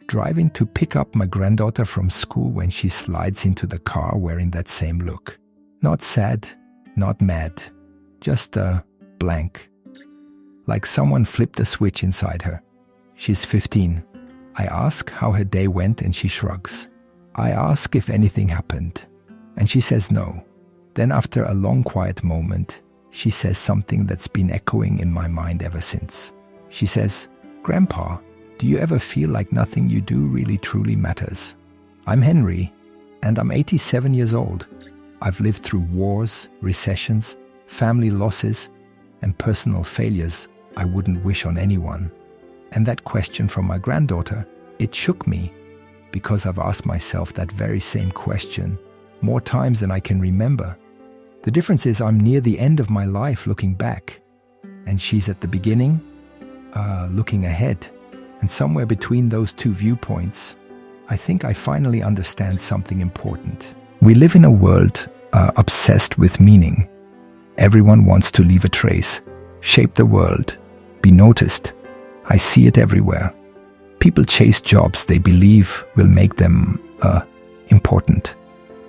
driving to pick up my granddaughter from school when she slides into the car wearing that same look. Not sad, not mad, just a blank. Like someone flipped a switch inside her. She's 15. I ask how her day went and she shrugs. I ask if anything happened, and she says no. Then after a long quiet moment, she says something that's been echoing in my mind ever since. She says, "Grandpa, do you ever feel like nothing you do really truly matters?" I'm Henry, and I'm 87 years old. I've lived through wars, recessions, family losses, and personal failures I wouldn't wish on anyone. And that question from my granddaughter, it shook me, because I've asked myself that very same question more times than I can remember. The difference is I'm near the end of my life looking back, and she's at the beginning, looking ahead. And somewhere between those two viewpoints, I think I finally understand something important. We live in a world obsessed with meaning. Everyone wants to leave a trace, shape the world, be noticed. I see it everywhere. People chase jobs they believe will make them important.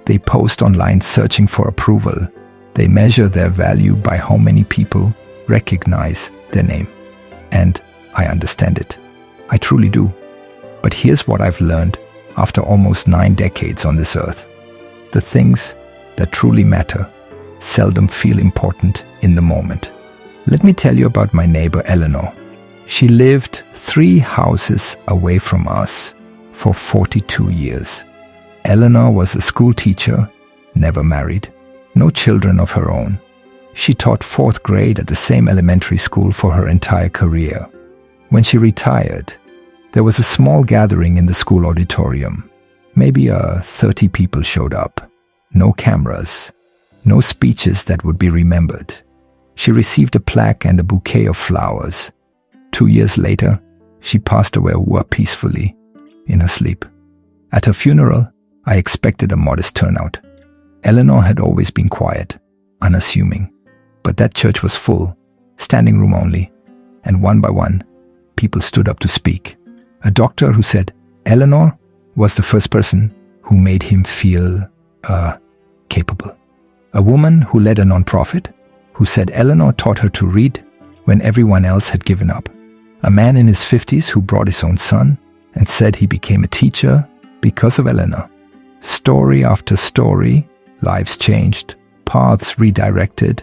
They post online searching for approval. They measure their value by how many people recognize their name. And I understand it. I truly do. But here's what I've learned after almost 9 decades on this earth. The things that truly matter seldom feel important in the moment. Let me tell you about my neighbor Eleanor. She lived 3 houses away from us for 42 years. Eleanor was a school teacher, never married, no children of her own. She taught 4th grade at the same elementary school for her entire career. When she retired, there was a small gathering in the school auditorium. Maybe 30 people showed up. No cameras, no speeches that would be remembered. She received a plaque and a bouquet of flowers. 2 years later, she passed away peacefully in her sleep. At her funeral, I expected a modest turnout. Eleanor had always been quiet, unassuming. But that church was full, standing room only, and one by one, people stood up to speak. A doctor who said Eleanor was the first person who made him feel capable. A woman who led a nonprofit, who said Eleanor taught her to read when everyone else had given up. A man in his 50s who brought his own son and said he became a teacher because of Eleanor. Story after story, lives changed, paths redirected,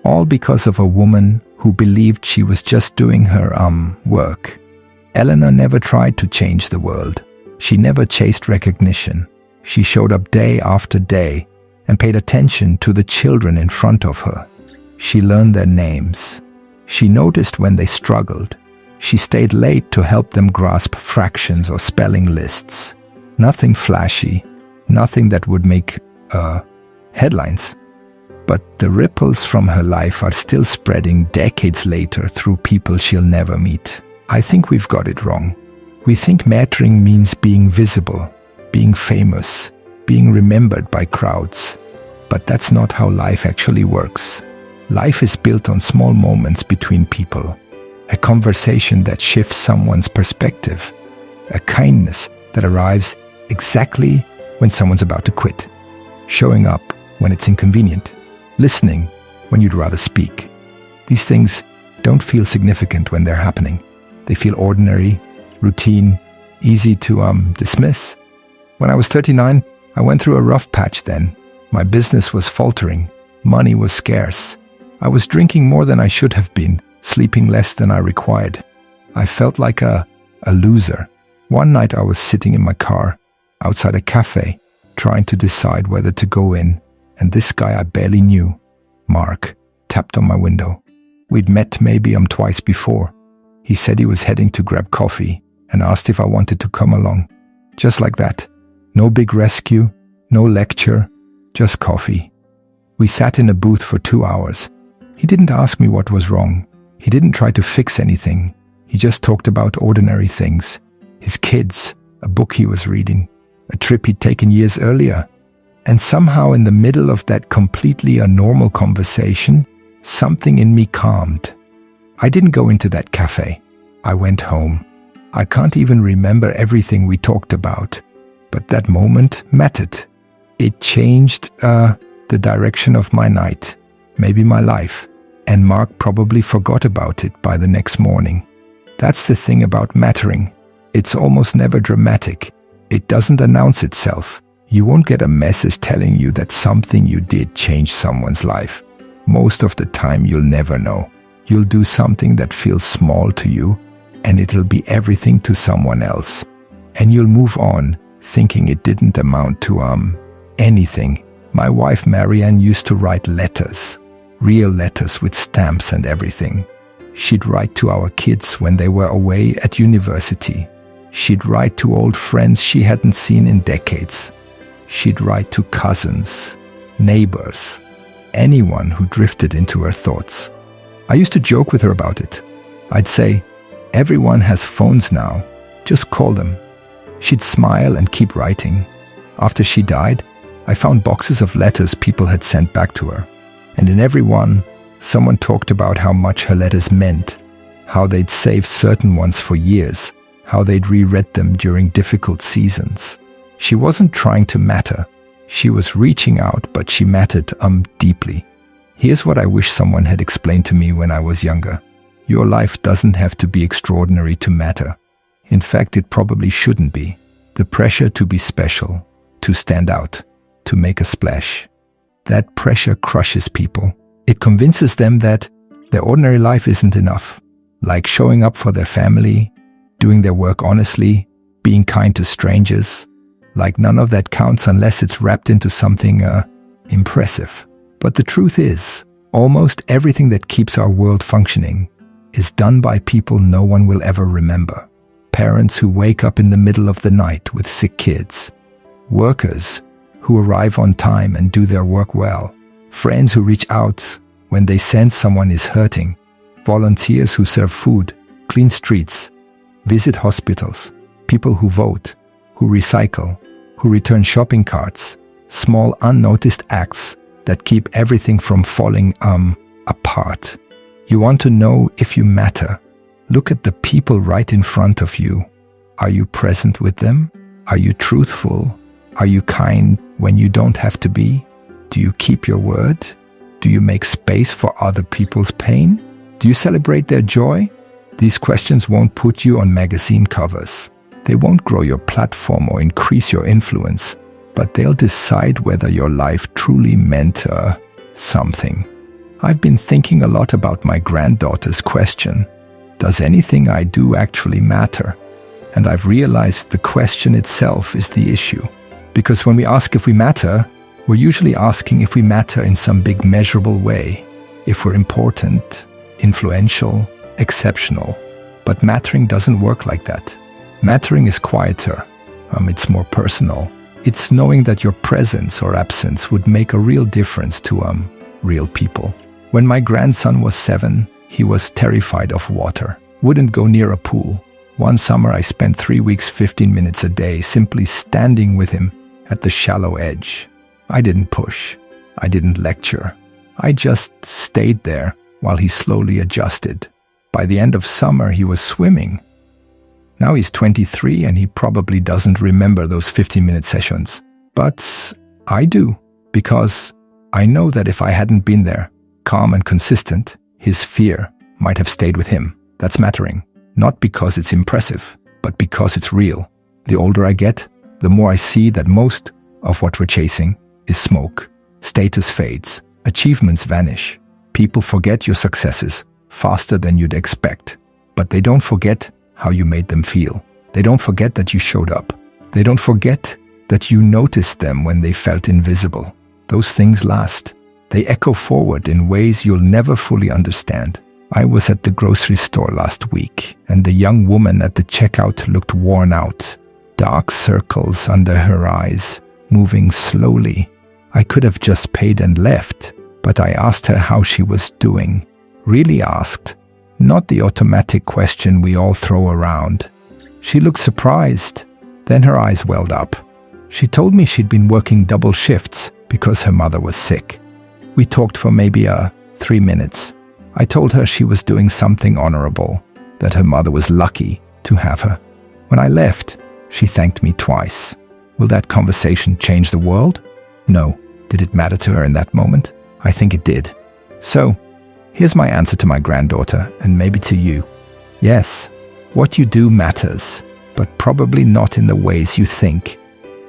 all because of a woman who believed she was just doing her work. Eleanor never tried to change the world. She never chased recognition. She showed up day after day and paid attention to the children in front of her. She learned their names. She noticed when they struggled. She stayed late to help them grasp fractions or spelling lists. Nothing flashy, nothing that would make headlines. But the ripples from her life are still spreading decades later through people she'll never meet. I think we've got it wrong. We think mattering means being visible, being famous, being remembered by crowds. But that's not how life actually works. Life is built on small moments between people. A conversation that shifts someone's perspective. A kindness that arrives exactly when someone's about to quit. Showing up when it's inconvenient. Listening when you'd rather speak. These things don't feel significant when they're happening. They feel ordinary, routine, easy to dismiss. When I was 39, I went through a rough patch then. My business was faltering. Money was scarce. I was drinking more than I should have been, sleeping less than I required. I felt like a loser. One night I was sitting in my car, outside a cafe, trying to decide whether to go in, and this guy I barely knew, Mark, tapped on my window. We'd met maybe twice before. He said he was heading to grab coffee and asked if I wanted to come along. Just like that. No big rescue, no lecture, just coffee. We sat in a booth for 2 hours. He didn't ask me what was wrong. He didn't try to fix anything. He just talked about ordinary things. His kids, a book he was reading, a trip he'd taken years earlier. And somehow in the middle of that completely normal conversation, something in me calmed. I didn't go into that cafe. I went home. I can't even remember everything we talked about, but that moment mattered. It changed the direction of my night, maybe my life, and Mark probably forgot about it by the next morning. That's the thing about mattering. It's almost never dramatic. It doesn't announce itself. You won't get a message telling you that something you did changed someone's life. Most of the time you'll never know. You'll do something that feels small to you, and it'll be everything to someone else. And you'll move on, thinking it didn't amount to anything. My wife Marianne used to write letters, real letters with stamps and everything. She'd write to our kids when they were away at university. She'd write to old friends she hadn't seen in decades. She'd write to cousins, neighbors, anyone who drifted into her thoughts. I used to joke with her about it. I'd say, "Everyone has phones now. Just call them." She'd smile and keep writing. After she died, I found boxes of letters people had sent back to her. And in every one, someone talked about how much her letters meant, how they'd saved certain ones for years, how they'd reread them during difficult seasons. She wasn't trying to matter. She was reaching out, but she mattered deeply. Here's what I wish someone had explained to me when I was younger. Your life doesn't have to be extraordinary to matter. In fact, it probably shouldn't be. The pressure to be special, to stand out, to make a splash. That pressure crushes people. It convinces them that their ordinary life isn't enough. Like showing up for their family, doing their work honestly, being kind to strangers. Like none of that counts unless it's wrapped into something impressive. But the truth is, almost everything that keeps our world functioning is done by people no one will ever remember. Parents who wake up in the middle of the night with sick kids. Workers who arrive on time and do their work well. Friends who reach out when they sense someone is hurting. Volunteers who serve food, clean streets, visit hospitals. People who vote, who recycle, who return shopping carts. Small unnoticed acts that keep everything from falling apart. You want to know if you matter? Look at the people right in front of you. Are you present with them? Are you truthful? Are you kind when you don't have to be? Do you keep your word? Do you make space for other people's pain? Do you celebrate their joy? These questions won't put you on magazine covers. They won't grow your platform or increase your influence, but they'll decide whether your life truly meant something. I've been thinking a lot about my granddaughter's question, does anything I do actually matter? And I've realized the question itself is the issue. Because when we ask if we matter, we're usually asking if we matter in some big measurable way, if we're important, influential, exceptional. But mattering doesn't work like that. Mattering is quieter. It's more personal. It's knowing that your presence or absence would make a real difference to real people. When my grandson was 7, he was terrified of water, wouldn't go near a pool. One summer I spent 3 weeks, 15 minutes a day, simply standing with him at the shallow edge. I didn't push. I didn't lecture. I just stayed there while he slowly adjusted. By the end of summer, he was swimming. Now he's 23 and he probably doesn't remember those 15-minute sessions. But I do, because I know that if I hadn't been there, calm and consistent, his fear might have stayed with him. That's mattering. Not because it's impressive, but because it's real. The older I get, the more I see that most of what we're chasing is smoke. Status fades. Achievements vanish. People forget your successes faster than you'd expect. But they don't forget how you made them feel. They don't forget that you showed up. They don't forget that you noticed them when they felt invisible. Those things last. They echo forward in ways you'll never fully understand. I was at the grocery store last week, and the young woman at the checkout looked worn out. Dark circles under her eyes, moving slowly. I could have just paid and left, but I asked her how she was doing. Really asked, not the automatic question we all throw around. She looked surprised. Then her eyes welled up. She told me she'd been working double shifts because her mother was sick. We talked for maybe 3 minutes. I told her she was doing something honorable, that her mother was lucky to have her. When I left, she thanked me twice. Will that conversation change the world? No. Did it matter to her in that moment? I think it did. So, here's my answer to my granddaughter, and maybe to you. Yes, what you do matters, but probably not in the ways you think.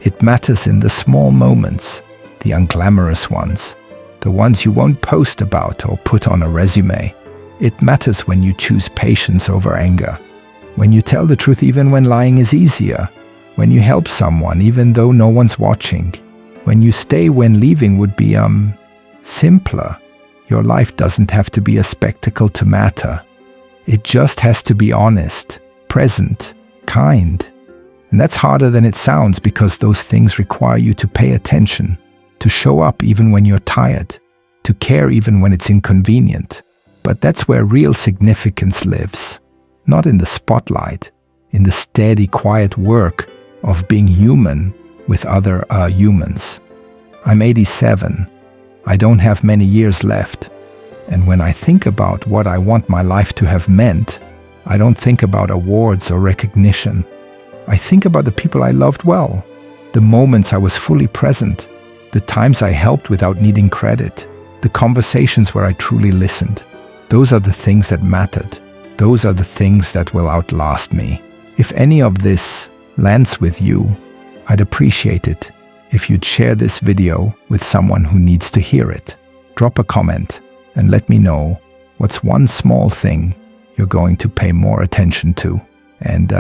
It matters in the small moments, the unglamorous ones, the ones you won't post about or put on a resume. It matters when you choose patience over anger, when you tell the truth even when lying is easier, when you help someone even though no one's watching, when you stay when leaving would be, simpler. Your life doesn't have to be a spectacle to matter. It just has to be honest, present, kind. And that's harder than it sounds because those things require you to pay attention, to show up even when you're tired, to care even when it's inconvenient. But that's where real significance lives. Not in the spotlight, in the steady, quiet work of being human with other humans. I'm 87. I don't have many years left. And when I think about what I want my life to have meant, I don't think about awards or recognition. I think about the people I loved well, the moments I was fully present, the times I helped without needing credit, the conversations where I truly listened. Those are the things that mattered. Those are the things that will outlast me. If any of this lands with you, I'd appreciate it if you'd share this video with someone who needs to hear it. Drop a comment and let me know what's one small thing you're going to pay more attention to. And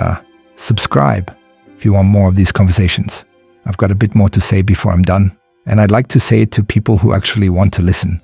subscribe if you want more of these conversations. I've got a bit more to say before I'm done, and I'd like to say it to people who actually want to listen.